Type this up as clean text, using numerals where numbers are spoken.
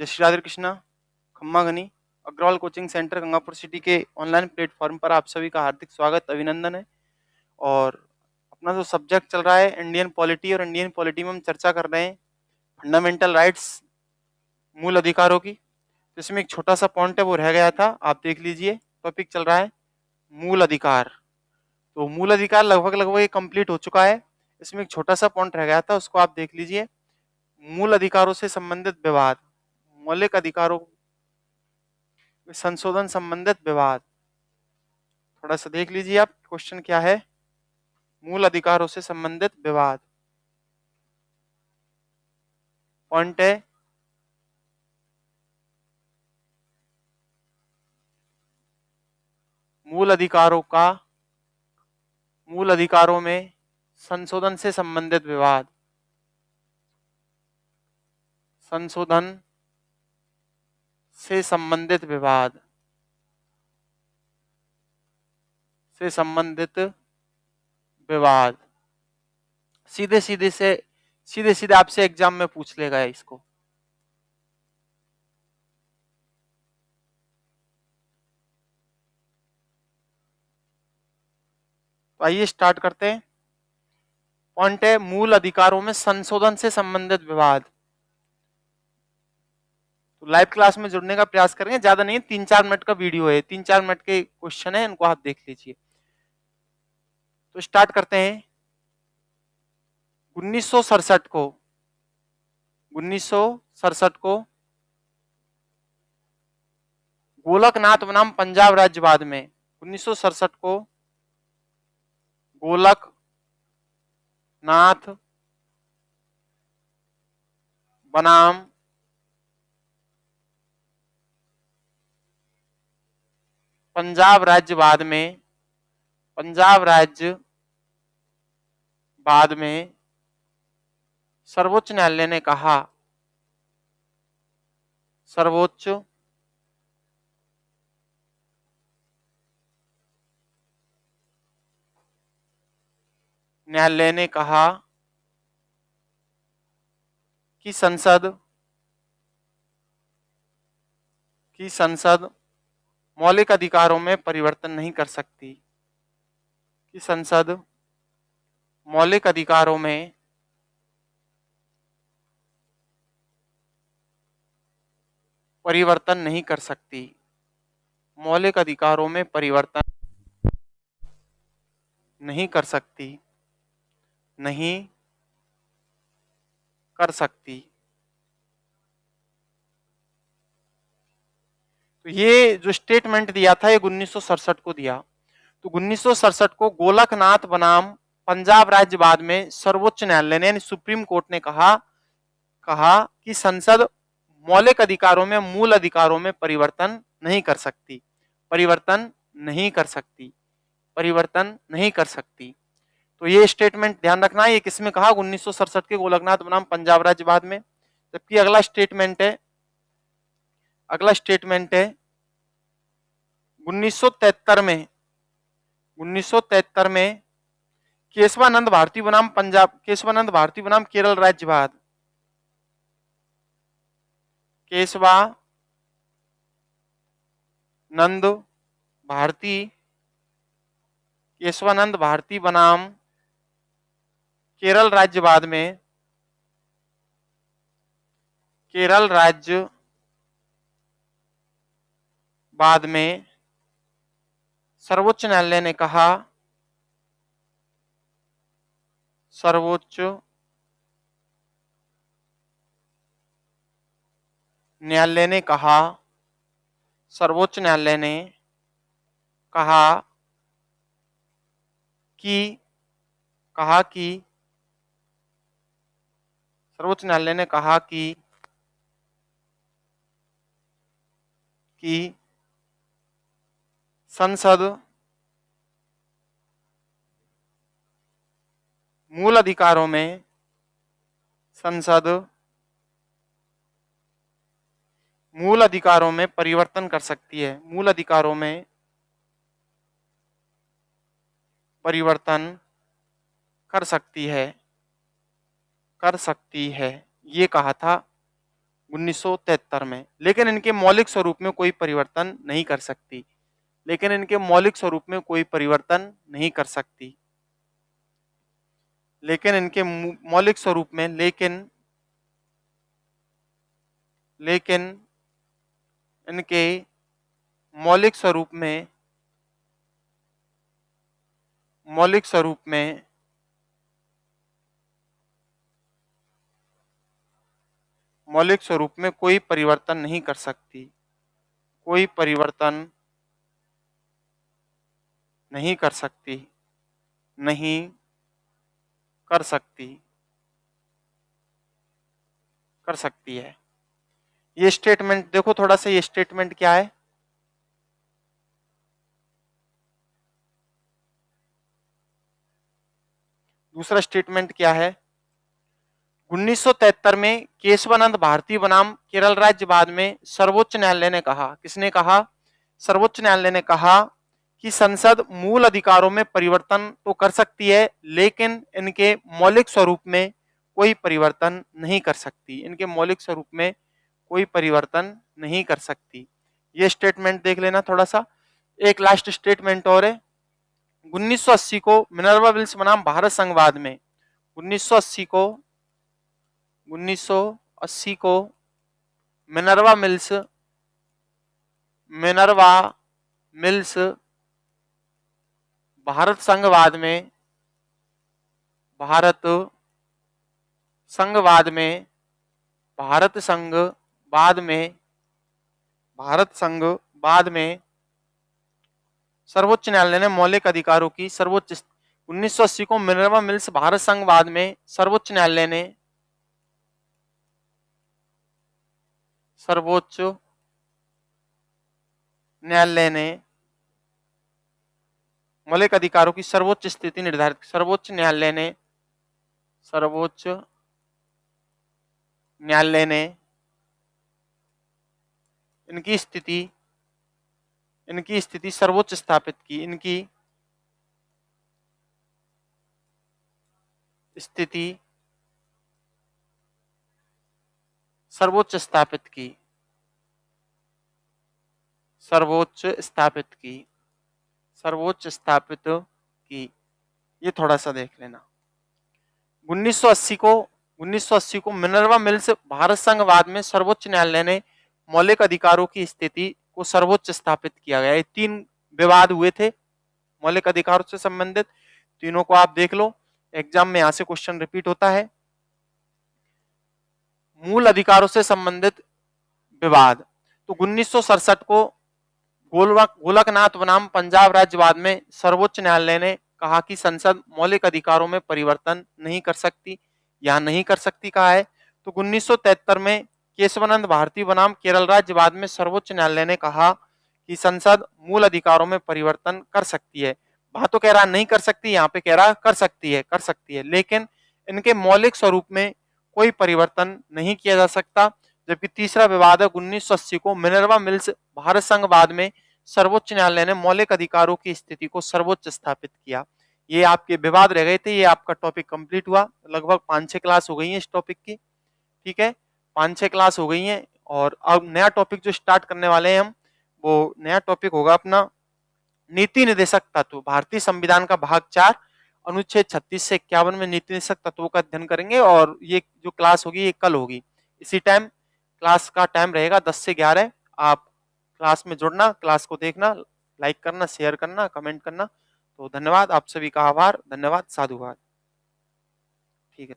जय श्री राधे कृष्णा। खम्मा गनी Agrawal coaching centre Gangapur city के ऑनलाइन प्लेटफॉर्म पर आप सभी का हार्दिक स्वागत अभिनंदन है। और अपना जो सब्जेक्ट चल रहा है इंडियन पॉलिटी, और इंडियन पॉलिटी में हम चर्चा कर रहे हैं फंडामेंटल राइट्स, मूल अधिकारों की। तो इसमें एक छोटा सा पॉइंट है वो रह गया था, आप देख लीजिए। टॉपिक चल रहा है मूल अधिकार। तो मूल अधिकार लगभग लगभग ये कंप्लीट हो चुका है। इसमें एक छोटा सा पॉइंट रह गया था, उसको आप देख लीजिए। मूल अधिकारों से संबंधित विवाद, मौलिक अधिकारों संशोधन संबंधित विवाद। थोड़ा सा देख लीजिए आप, क्वेश्चन क्या है। मूल अधिकारों से संबंधित विवाद पॉइंट है मूल अधिकारों में संशोधन से संबंधित विवाद। संशोधन से संबंधित विवाद से संबंधित विवाद सीधे सीधे आपसे एग्जाम में पूछ लेगा इसको। तो आइए स्टार्ट करते हैं। पॉइंट है मूल अधिकारों में संशोधन से संबंधित विवाद। तो लाइव क्लास में जुड़ने का प्रयास करेंगे, ज्यादा नहीं, 3-4 मिनट का वीडियो है, 3-4 मिनट के क्वेश्चन है, इनको आप देख लीजिए। तो स्टार्ट करते हैं। 1967 को गोलकनाथ बनाम पंजाब राज्यवाद में 1967 को गोलकनाथ बनाम पंजाब राज्यवाद में सर्वोच्च न्यायालय ने कहा, सर्वोच्च न्यायालय ने कहा कि संसद मौलिक अधिकारों में परिवर्तन नहीं कर सकती, कि संसद मौलिक अधिकारों में परिवर्तन नहीं कर सकती, मौलिक अधिकारों में परिवर्तन नहीं कर सकती, नहीं कर सकती। तो ये जो स्टेटमेंट दिया था ये 1967 को दिया। तो 1967 को गोलकनाथ बनाम पंजाब राज्यवाद में सर्वोच्च न्यायालय ने, सुप्रीम कोर्ट ने कहा कि संसद मौलिक अधिकारों में, मूल अधिकारों में परिवर्तन नहीं कर सकती, परिवर्तन नहीं कर सकती, परिवर्तन नहीं कर सकती। तो ये स्टेटमेंट ध्यान रखना है। ये किसमें कहा? 1967 के गोलकनाथ बनाम पंजाब राज्यवाद में। जबकि अगला स्टेटमेंट है 1973 में केशवानंद भारती बनाम केरल राज्यवाद। केशवानंद भारती बनाम केरल राज्यवाद में सर्वोच्च न्यायालय ने कहा, सर्वोच्च न्यायालय ने कहा सर्वोच्च न्यायालय ने कहा कि सर्वोच्च न्यायालय ने कहा कि संसद मूल अधिकारों में परिवर्तन कर सकती है, मूल अधिकारों में परिवर्तन कर सकती है, ये कहा था 1973 में, लेकिन इनके मौलिक स्वरूप में कोई परिवर्तन नहीं कर सकती, लेकिन इनके मौलिक स्वरूप में कोई परिवर्तन नहीं कर सकती, लेकिन इनके मौलिक स्वरूप में लेकिन इनके मौलिक स्वरूप में मौलिक स्वरूप में मौलिक स्वरूप में कोई परिवर्तन नहीं कर सकती, कोई परिवर्तन नहीं कर सकती, नहीं कर सकती, कर सकती है। ये स्टेटमेंट देखो थोड़ा सा, ये स्टेटमेंट क्या है। दूसरा स्टेटमेंट क्या है, 1973 में केशवानंद भारती बनाम केरल राज्य बाद में सर्वोच्च न्यायालय ने कहा, किसने कहा, सर्वोच्च न्यायालय ने कहा कि संसद मूल अधिकारों में परिवर्तन तो कर सकती है, लेकिन इनके मौलिक स्वरूप में कोई परिवर्तन नहीं कर सकती, इनके मौलिक स्वरूप में कोई परिवर्तन नहीं कर सकती। ये स्टेटमेंट देख लेना थोड़ा सा। एक लास्ट स्टेटमेंट और है, 1980 को मिनर्वा मिल्स बनाम भारत संघवाद में 1980 को 1980 को मिनर्वा मिल्स भारत संघवाद में भारत संघवाद में सर्वोच्च न्यायालय ने मौलिक अधिकारों की 1980 को मिनर्वा मिल्स भारत संघवाद में सर्वोच्च न्यायालय ने मौलिक अधिकारों की सर्वोच्च स्थिति निर्धारित, सर्वोच्च न्यायालय ने इनकी स्थिति सर्वोच्च स्थापित की, इनकी स्थिति सर्वोच्च स्थापित की। ये थोड़ा सा देख लेना। 1980 को मिनर्वा मिल्स भारत संघवाद में सर्वोच्च न्यायालय ने मौलिक अधिकारों की स्थिति को सर्वोच्च स्थापित किया गया। ये 3 विवाद हुए थे मौलिक अधिकारों से संबंधित, तीनों को आप देख लो, एग्जाम में यहां से क्वेश्चन रिपीट होता है। मूल अधिकारों से संबंधित विवाद, तो 1967 को गोलकनाथ बनाम पंजाब राज्यवाद में सर्वोच्च न्यायालय ने कहा कि संसद मौलिक अधिकारों में परिवर्तन नहीं कर सकती, या नहीं कर सकती कहा है। तो 1973 में केशवानंद भारती बनाम केरल राज्यवाद में सर्वोच्च न्यायालय ने कहा कि संसद मूल अधिकारों में परिवर्तन कर सकती है। वहां तो कह रहा नहीं कर सकती, यहाँ पे कह रहा कर सकती है, लेकिन इनके मौलिक स्वरूप में कोई परिवर्तन नहीं किया जा सकता। जबकि तीसरा विवाद है 1980 को मिनर्वा मिल्स भारत संघवाद में सर्वोच्च न्यायालय ने मौलिक अधिकारों की स्थिति को सर्वोच्च स्थापित किया। ये आपके विवाद रह गए थे। ये आपका टॉपिक कंप्लीट हुआ। लगभग 5-6 क्लास हो गई है इस टॉपिक की, ठीक है, 5-6 क्लास हो गई हैं। और अब नया टॉपिक जो स्टार्ट करने वाले हैं हम, वो नया टॉपिक होगा अपना नीति निर्देशक तत्व। भारतीय संविधान का भाग 4 अनुच्छेद 36 से 51 में नीति निर्देशक तत्वों का अध्ययन करेंगे। और ये जो क्लास होगी ये कल होगी, इसी टाइम क्लास का टाइम रहेगा 10 से 11। आप क्लास में जुड़ना, क्लास को देखना, लाइक करना, शेयर करना, कमेंट करना। तो धन्यवाद, आप सभी का आभार, धन्यवाद, साधुवाद। ठीक है।